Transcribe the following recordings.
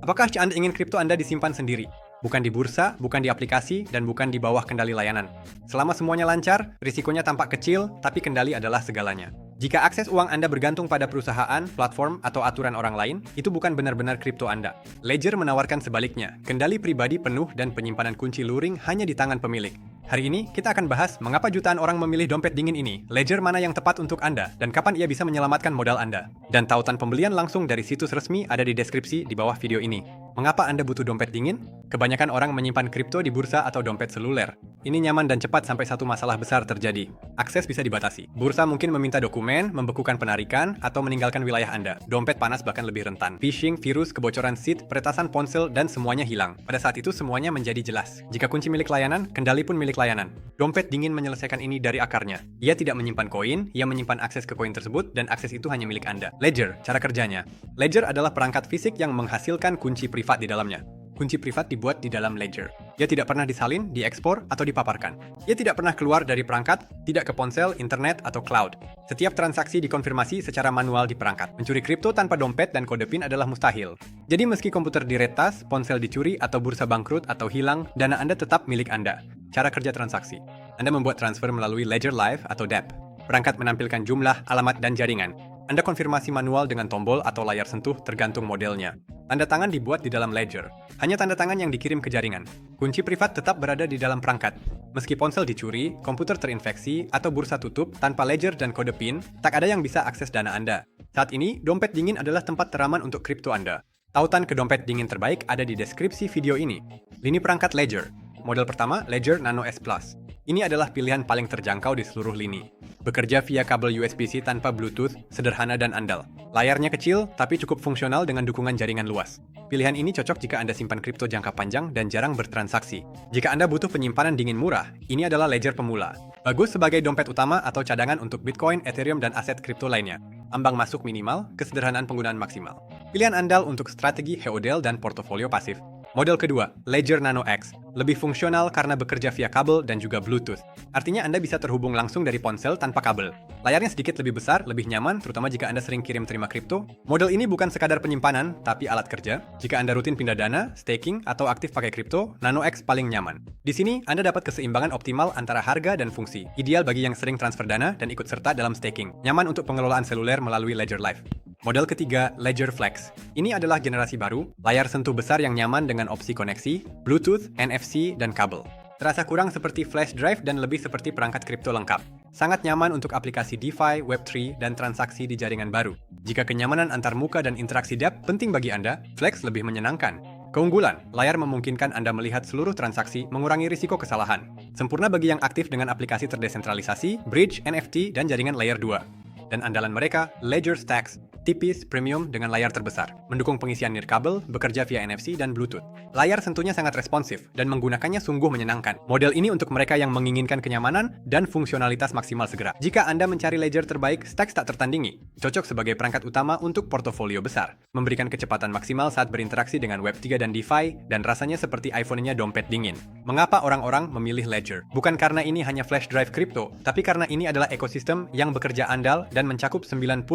Apakah Anda ingin kripto Anda disimpan sendiri? Bukan di bursa, bukan di aplikasi, dan bukan di bawah kendali layanan. Selama semuanya lancar, risikonya tampak kecil, tapi kendali adalah segalanya. Jika akses uang Anda bergantung pada perusahaan, platform, atau aturan orang lain, itu bukan benar-benar kripto Anda. Ledger menawarkan sebaliknya, kendali pribadi penuh dan penyimpanan kunci luring hanya di tangan pemilik. Hari ini, kita akan bahas mengapa jutaan orang memilih dompet dingin ini, ledger mana yang tepat untuk Anda, dan kapan ia bisa menyelamatkan modal Anda. Dan tautan pembelian langsung dari situs resmi ada di deskripsi di bawah video ini. Mengapa Anda butuh dompet dingin? Kebanyakan orang menyimpan kripto di bursa atau dompet seluler. Ini nyaman dan cepat sampai satu masalah besar terjadi. Akses bisa dibatasi. Bursa mungkin meminta dokumen, membekukan penarikan, atau meninggalkan wilayah Anda. Dompet panas bahkan lebih rentan. Phishing, virus, kebocoran seed, peretasan ponsel, dan semuanya hilang. Pada saat itu semuanya menjadi jelas. Jika kunci milik layanan, kendali pun milik layanan. Dompet dingin menyelesaikan ini dari akarnya. Ia tidak menyimpan koin, ia menyimpan akses ke koin tersebut, dan akses itu hanya milik Anda. Ledger, cara kerjanya. Ledger adalah perangkat fisik yang menghasilkan kunci privat di dalamnya. Kunci privat dibuat di dalam ledger. Ia tidak pernah disalin, diekspor, atau dipaparkan. Ia tidak pernah keluar dari perangkat, tidak ke ponsel, internet, atau cloud. Setiap transaksi dikonfirmasi secara manual di perangkat. Mencuri kripto tanpa dompet dan kode PIN adalah mustahil. Jadi meski komputer diretas, ponsel dicuri, atau bursa bangkrut atau hilang, dana Anda tetap milik Anda. Cara kerja transaksi. Anda membuat transfer melalui Ledger Live atau DApp. Perangkat menampilkan jumlah, alamat, dan jaringan. Anda konfirmasi manual dengan tombol atau layar sentuh tergantung modelnya. Tanda tangan dibuat di dalam ledger. Hanya tanda tangan yang dikirim ke jaringan. Kunci privat tetap berada di dalam perangkat. Meski ponsel dicuri, komputer terinfeksi, atau bursa tutup tanpa ledger dan kode PIN, tak ada yang bisa akses dana Anda. Saat ini, dompet dingin adalah tempat teraman untuk kripto Anda. Tautan ke dompet dingin terbaik ada di deskripsi video ini. Lini perangkat Ledger. Model pertama, Ledger Nano S Plus. Ini adalah pilihan paling terjangkau di seluruh lini. Bekerja via kabel USB-C tanpa Bluetooth, sederhana dan andal. Layarnya kecil, tapi cukup fungsional dengan dukungan jaringan luas. Pilihan ini cocok jika Anda simpan kripto jangka panjang dan jarang bertransaksi. Jika Anda butuh penyimpanan dingin murah, ini adalah ledger pemula. Bagus sebagai dompet utama atau cadangan untuk Bitcoin, Ethereum, dan aset kripto lainnya. Ambang masuk minimal, kesederhanaan penggunaan maksimal. Pilihan andal untuk strategi HODL dan portofolio pasif. Model kedua, Ledger Nano X. Lebih fungsional karena bekerja via kabel dan juga Bluetooth. Artinya Anda bisa terhubung langsung dari ponsel tanpa kabel. Layarnya sedikit lebih besar, lebih nyaman, terutama jika Anda sering kirim-terima kripto. Model ini bukan sekadar penyimpanan, tapi alat kerja. Jika Anda rutin pindah dana, staking, atau aktif pakai kripto, Nano X paling nyaman. Di sini, Anda dapat keseimbangan optimal antara harga dan fungsi. Ideal bagi yang sering transfer dana dan ikut serta dalam staking. Nyaman untuk pengelolaan seluler melalui Ledger Live. Model ketiga, Ledger Flex. Ini adalah generasi baru, layar sentuh besar yang nyaman dengan opsi koneksi, Bluetooth, NFC, dan kabel. Terasa kurang seperti flash drive dan lebih seperti perangkat kripto lengkap. Sangat nyaman untuk aplikasi DeFi, Web3, dan transaksi di jaringan baru. Jika kenyamanan antar muka dan interaksi dApp penting bagi Anda, Flex lebih menyenangkan. Keunggulan, layar memungkinkan Anda melihat seluruh transaksi, mengurangi risiko kesalahan. Sempurna bagi yang aktif dengan aplikasi terdesentralisasi, Bridge, NFT, dan jaringan layer 2. Dan andalan mereka, Ledger Stacks, tipis, premium dengan layar terbesar, mendukung pengisian nirkabel, bekerja via NFC dan Bluetooth. Layar sentuhnya sangat responsif dan menggunakannya sungguh menyenangkan. Model ini untuk mereka yang menginginkan kenyamanan dan fungsionalitas maksimal segera. Jika Anda mencari ledger terbaik, Stacks tak tertandingi. Cocok sebagai perangkat utama untuk portofolio besar, memberikan kecepatan maksimal saat berinteraksi dengan Web3 dan DeFi, dan rasanya seperti iPhone-nya dompet dingin. Mengapa orang-orang memilih Ledger? Bukan karena ini hanya flash drive kripto, tapi karena ini adalah ekosistem yang bekerja andal dan mencakup 95%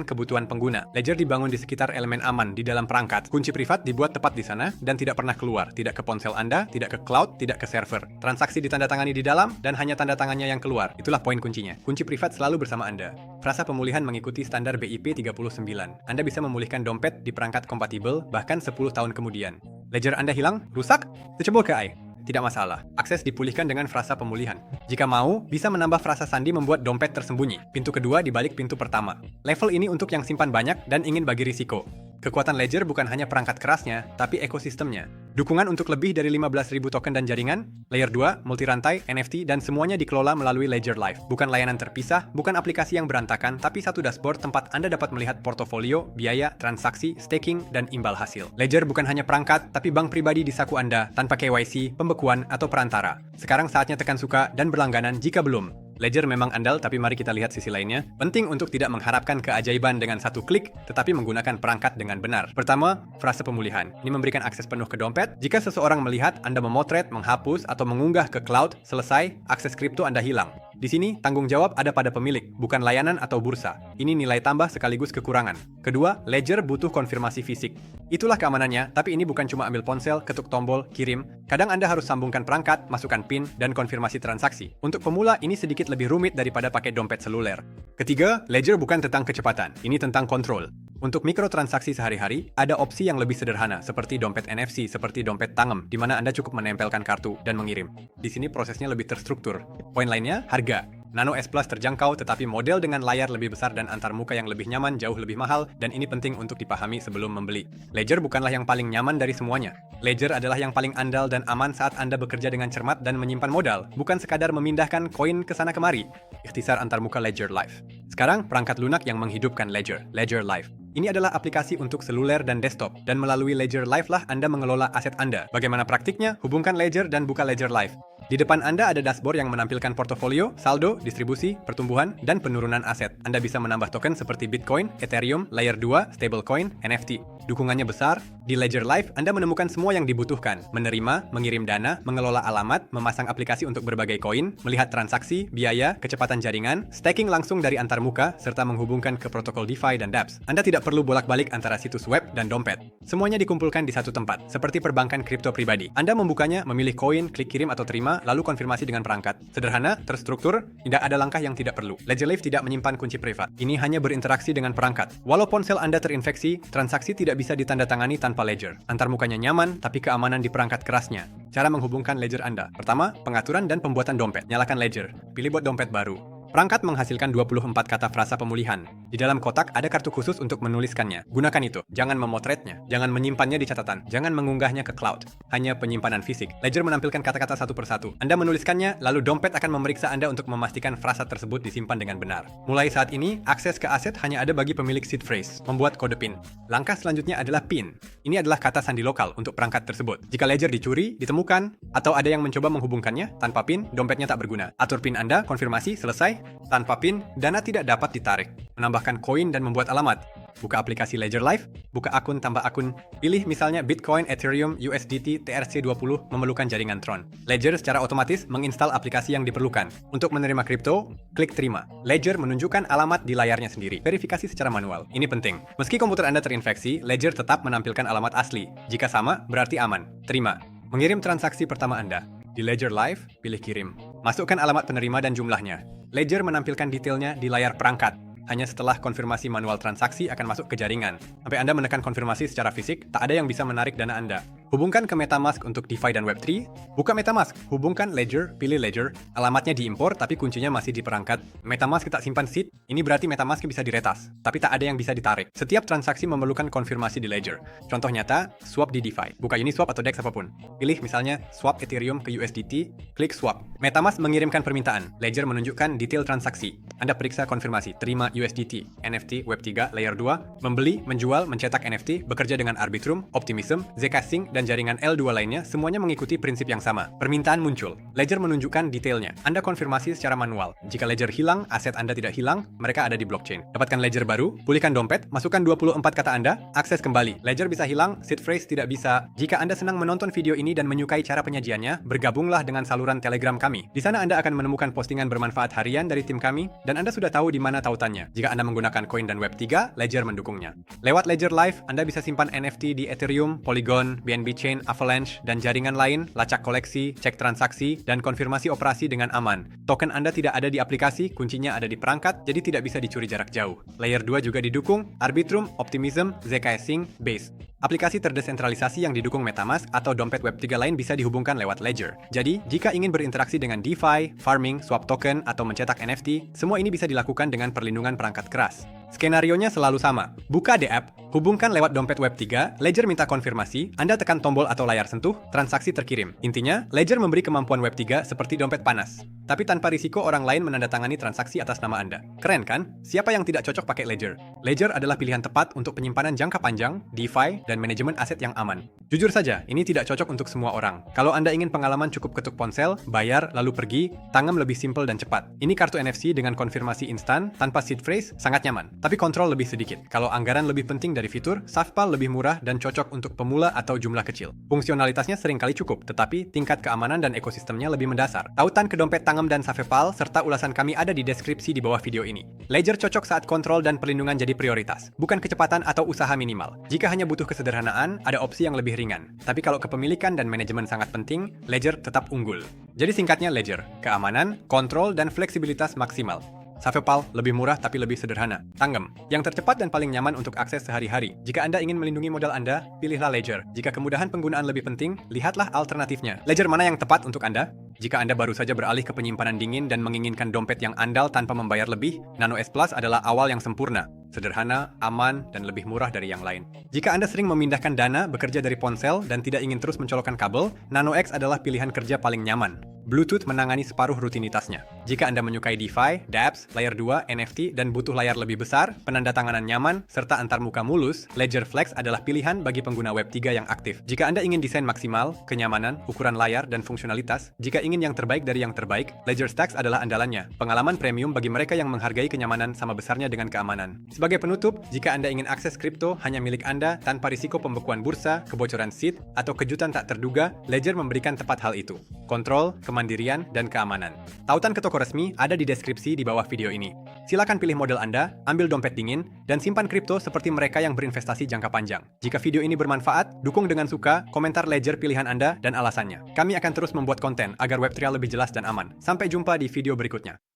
kebutuhan pengguna. Ledger dibangun di sekitar elemen aman di dalam perangkat. Kunci privat dibuat tepat di sana dan tidak pernah keluar. Tidak ke ponsel Anda, tidak ke cloud, tidak ke server. Transaksi ditandatangani di dalam dan hanya tanda tangannya yang keluar. Itulah poin kuncinya. Kunci privat selalu bersama Anda. Frasa pemulihan mengikuti standar BIP 39. Anda bisa memulihkan dompet di perangkat kompatibel bahkan 10 tahun kemudian. Ledger Anda hilang? Rusak? Secebol ke AI? Tidak masalah. Akses dipulihkan dengan frasa pemulihan. Jika mau, bisa menambah frasa sandi membuat dompet tersembunyi. Pintu kedua di balik pintu pertama. Level ini untuk yang simpan banyak dan ingin bagi risiko. Kekuatan Ledger bukan hanya perangkat kerasnya, tapi ekosistemnya. Dukungan untuk lebih dari 15.000 token dan jaringan, Layer 2, multi-rantai, NFT, dan semuanya dikelola melalui Ledger Live. Bukan layanan terpisah, bukan aplikasi yang berantakan, tapi satu dashboard tempat Anda dapat melihat portofolio, biaya, transaksi, staking, dan imbal hasil. Ledger bukan hanya perangkat, tapi bank pribadi di saku Anda, tanpa KYC, pembekuan, atau perantara. Sekarang saatnya tekan suka dan berlangganan jika belum. Ledger memang andal, tapi mari kita lihat sisi lainnya. Penting untuk tidak mengharapkan keajaiban dengan satu klik, tetapi menggunakan perangkat dengan benar. Pertama, frasa pemulihan. Ini memberikan akses penuh ke dompet. Jika seseorang melihat Anda memotret, menghapus, atau mengunggah ke cloud, selesai, akses kripto Anda hilang. Di sini, tanggung jawab ada pada pemilik, bukan layanan atau bursa. Ini nilai tambah sekaligus kekurangan. Kedua, ledger butuh konfirmasi fisik. Itulah keamanannya, tapi ini bukan cuma ambil ponsel, ketuk tombol, kirim. Kadang Anda harus sambungkan perangkat, masukkan PIN, dan konfirmasi transaksi. Untuk pemula, ini sedikit lebih rumit daripada pakai dompet seluler. Ketiga, ledger bukan tentang kecepatan, ini tentang kontrol. Untuk mikrotransaksi sehari-hari, ada opsi yang lebih sederhana, seperti dompet NFC, seperti dompet tangem, di mana Anda cukup menempelkan kartu dan mengirim. Di sini prosesnya lebih terstruktur. Poin lainnya, harga. Nano S Plus terjangkau, tetapi model dengan layar lebih besar dan antarmuka yang lebih nyaman jauh lebih mahal, dan ini penting untuk dipahami sebelum membeli. Ledger bukanlah yang paling nyaman dari semuanya. Ledger adalah yang paling andal dan aman saat Anda bekerja dengan cermat dan menyimpan modal, bukan sekadar memindahkan koin ke sana kemari. Ikhtisar antarmuka Ledger Live. Sekarang, perangkat lunak yang menghidupkan Ledger, Ledger Live. Ini adalah aplikasi untuk seluler dan desktop, dan melalui Ledger Live lah Anda mengelola aset Anda. Bagaimana praktiknya? Hubungkan Ledger dan buka Ledger Live. Di depan Anda ada dashboard yang menampilkan portofolio, saldo, distribusi, pertumbuhan, dan penurunan aset. Anda bisa menambah token seperti Bitcoin, Ethereum, Layer 2, Stablecoin, NFT. Dukungannya besar. Di Ledger Live, Anda menemukan semua yang dibutuhkan. Menerima, mengirim dana, mengelola alamat, memasang aplikasi untuk berbagai koin, melihat transaksi, biaya, kecepatan jaringan, staking langsung dari antarmuka, serta menghubungkan ke protokol DeFi dan dApps. Anda tidak perlu bolak-balik antara situs web dan dompet. Semuanya dikumpulkan di satu tempat, seperti perbankan kripto pribadi. Anda membukanya, memilih koin, klik kirim atau terima, lalu konfirmasi dengan perangkat. Sederhana, terstruktur, tidak ada langkah yang tidak perlu. Ledger Live tidak menyimpan kunci privat. Ini hanya berinteraksi dengan perangkat. Walau ponsel Anda terinfeksi, transaksi tidak bisa ditandatangani tanpa ledger. Antarmukanya nyaman, tapi keamanan di perangkat kerasnya. Cara menghubungkan ledger Anda. Pertama, pengaturan dan pembuatan dompet. Nyalakan ledger. Pilih buat dompet baru. Perangkat menghasilkan 24 kata frasa pemulihan. Di dalam kotak ada kartu khusus untuk menuliskannya. Gunakan itu. Jangan memotretnya. Jangan menyimpannya di catatan. Jangan mengunggahnya ke cloud. Hanya penyimpanan fisik. Ledger menampilkan kata-kata satu persatu. Anda menuliskannya, lalu dompet akan memeriksa Anda untuk memastikan frasa tersebut disimpan dengan benar. Mulai saat ini, akses ke aset hanya ada bagi pemilik seed phrase. Membuat kode PIN. Langkah selanjutnya adalah PIN. Ini adalah kata sandi lokal untuk perangkat tersebut. Jika ledger dicuri, ditemukan, atau ada yang mencoba menghubungkannya, tanpa PIN, dompetnya tak berguna. Atur PIN Anda, konfirmasi, selesai. Tanpa PIN, dana tidak dapat ditarik. Menambahkan koin dan membuat alamat. Buka aplikasi Ledger Live, buka akun tambah akun, pilih misalnya Bitcoin, Ethereum, USDT, TRC20 memerlukan jaringan Tron. Ledger secara otomatis menginstal aplikasi yang diperlukan. Untuk menerima kripto, klik terima. Ledger menunjukkan alamat di layarnya sendiri. Verifikasi secara manual. Ini penting. Meski komputer Anda terinfeksi, Ledger tetap menampilkan alamat asli. Jika sama, berarti aman. Terima. Mengirim transaksi pertama Anda. Di Ledger Live, pilih kirim. Masukkan alamat penerima dan jumlahnya. Ledger menampilkan detailnya di layar perangkat. Hanya setelah konfirmasi manual transaksi akan masuk ke jaringan. Sampai Anda menekan konfirmasi secara fisik, tak ada yang bisa menarik dana Anda. Hubungkan ke MetaMask untuk DeFi dan Web3. Buka MetaMask, hubungkan Ledger, pilih Ledger. Alamatnya diimpor, tapi kuncinya masih di perangkat. MetaMask tak simpan seed, ini berarti MetaMask bisa diretas. Tapi tak ada yang bisa ditarik. Setiap transaksi memerlukan konfirmasi di Ledger. Contoh nyata, swap di DeFi. Buka Uniswap atau DEX apapun. Pilih misalnya swap Ethereum ke USDT, klik swap. MetaMask mengirimkan permintaan. Ledger menunjukkan detail transaksi. Anda periksa konfirmasi, terima USDT, NFT, Web3, Layer 2, membeli, menjual, mencetak NFT, bekerja dengan Arbitrum, Optimism, Zcash, dan jaringan L2 lainnya, semuanya mengikuti prinsip yang sama. Permintaan muncul. Ledger menunjukkan detailnya. Anda konfirmasi secara manual. Jika Ledger hilang, aset Anda tidak hilang, mereka ada di blockchain. Dapatkan Ledger baru, pulihkan dompet, masukkan 24 kata Anda, akses kembali. Ledger bisa hilang, seed phrase tidak bisa. Jika Anda senang menonton video ini dan menyukai cara penyajiannya, bergabunglah dengan saluran Telegram kami. Di sana Anda akan menemukan postingan bermanfaat harian dari tim kami, dan Anda sudah tahu di mana tautannya. Jika Anda menggunakan koin dan Web3, Ledger mendukungnya. Lewat Ledger Live, Anda bisa simpan NFT di Ethereum, Polygon, BNB Chain, Avalanche, dan jaringan lain, lacak koleksi, cek transaksi, dan konfirmasi operasi dengan aman. Token Anda tidak ada di aplikasi, kuncinya ada di perangkat, jadi tidak bisa dicuri jarak jauh. Layer 2 juga didukung, Arbitrum, Optimism, Zcash, Base. Aplikasi terdesentralisasi yang didukung MetaMask atau dompet Web3 lain bisa dihubungkan lewat Ledger. Jadi, jika ingin berinteraksi dengan DeFi, farming, swap token, atau mencetak NFT, semua ini bisa dilakukan dengan perlindungan perangkat keras. Skenarionya selalu sama. Buka dApp, hubungkan lewat dompet Web3, Ledger minta konfirmasi, Anda tekan tombol atau layar sentuh, transaksi terkirim. Intinya, Ledger memberi kemampuan Web3 seperti dompet panas. Tapi tanpa risiko orang lain menandatangani transaksi atas nama Anda. Keren kan? Siapa yang tidak cocok pakai Ledger? Ledger adalah pilihan tepat untuk penyimpanan jangka panjang, DeFi, dan manajemen aset yang aman. Jujur saja, ini tidak cocok untuk semua orang. Kalau Anda ingin pengalaman cukup ketuk ponsel, bayar, lalu pergi, Tangem lebih simpel dan cepat. Ini kartu NFC dengan konfirmasi instan, tanpa seed phrase, sangat nyaman. tapi kontrol lebih sedikit. Kalau anggaran lebih penting dari fitur, SafePal lebih murah dan cocok untuk pemula atau jumlah kecil. Fungsionalitasnya seringkali cukup, tetapi tingkat keamanan dan ekosistemnya lebih mendasar. Tautan ke dompet Tangem dan SafePal serta ulasan kami ada di deskripsi di bawah video ini. Ledger cocok saat kontrol dan perlindungan jadi prioritas, bukan kecepatan atau usaha minimal. Jika hanya butuh kesederhanaan, ada opsi yang lebih ringan. Tapi kalau kepemilikan dan manajemen sangat penting, Ledger tetap unggul. Jadi singkatnya Ledger, keamanan, kontrol, dan fleksibilitas maksimal. SafePal lebih murah tapi lebih sederhana. Tangem, yang tercepat dan paling nyaman untuk akses sehari-hari. Jika Anda ingin melindungi modal Anda, pilihlah Ledger. Jika kemudahan penggunaan lebih penting, lihatlah alternatifnya. Ledger mana yang tepat untuk Anda? Jika Anda baru saja beralih ke penyimpanan dingin dan menginginkan dompet yang andal tanpa membayar lebih, Nano S Plus adalah awal yang sempurna. Sederhana, aman, dan lebih murah dari yang lain. Jika Anda sering memindahkan dana, bekerja dari ponsel, dan tidak ingin terus mencolokkan kabel, Nano X adalah pilihan kerja paling nyaman. Bluetooth menangani separuh rutinitasnya. Jika Anda menyukai DeFi, dApps, Layer 2, NFT, dan butuh layar lebih besar, penandatanganan nyaman, serta antarmuka mulus, Ledger Flex adalah pilihan bagi pengguna Web3 yang aktif. Jika Anda ingin desain maksimal, kenyamanan, ukuran layar, dan fungsionalitas, jika ingin yang terbaik dari yang terbaik, Ledger Stacks adalah andalannya. Pengalaman premium bagi mereka yang menghargai kenyamanan sama besarnya dengan keamanan. Sebagai penutup, jika Anda ingin akses kripto hanya milik Anda tanpa risiko pembekuan bursa, kebocoran seed, atau kejutan tak terduga, Ledger memberikan tepat hal itu. Kontrol, kemandirian, dan keamanan. Tautan ke toko resmi ada di deskripsi di bawah video ini. Silakan pilih model Anda, ambil dompet dingin, dan simpan kripto seperti mereka yang berinvestasi jangka panjang. Jika video ini bermanfaat, dukung dengan suka, komentar Ledger pilihan Anda, dan alasannya. Kami akan terus membuat konten agar Web3 lebih jelas dan aman. Sampai jumpa di video berikutnya.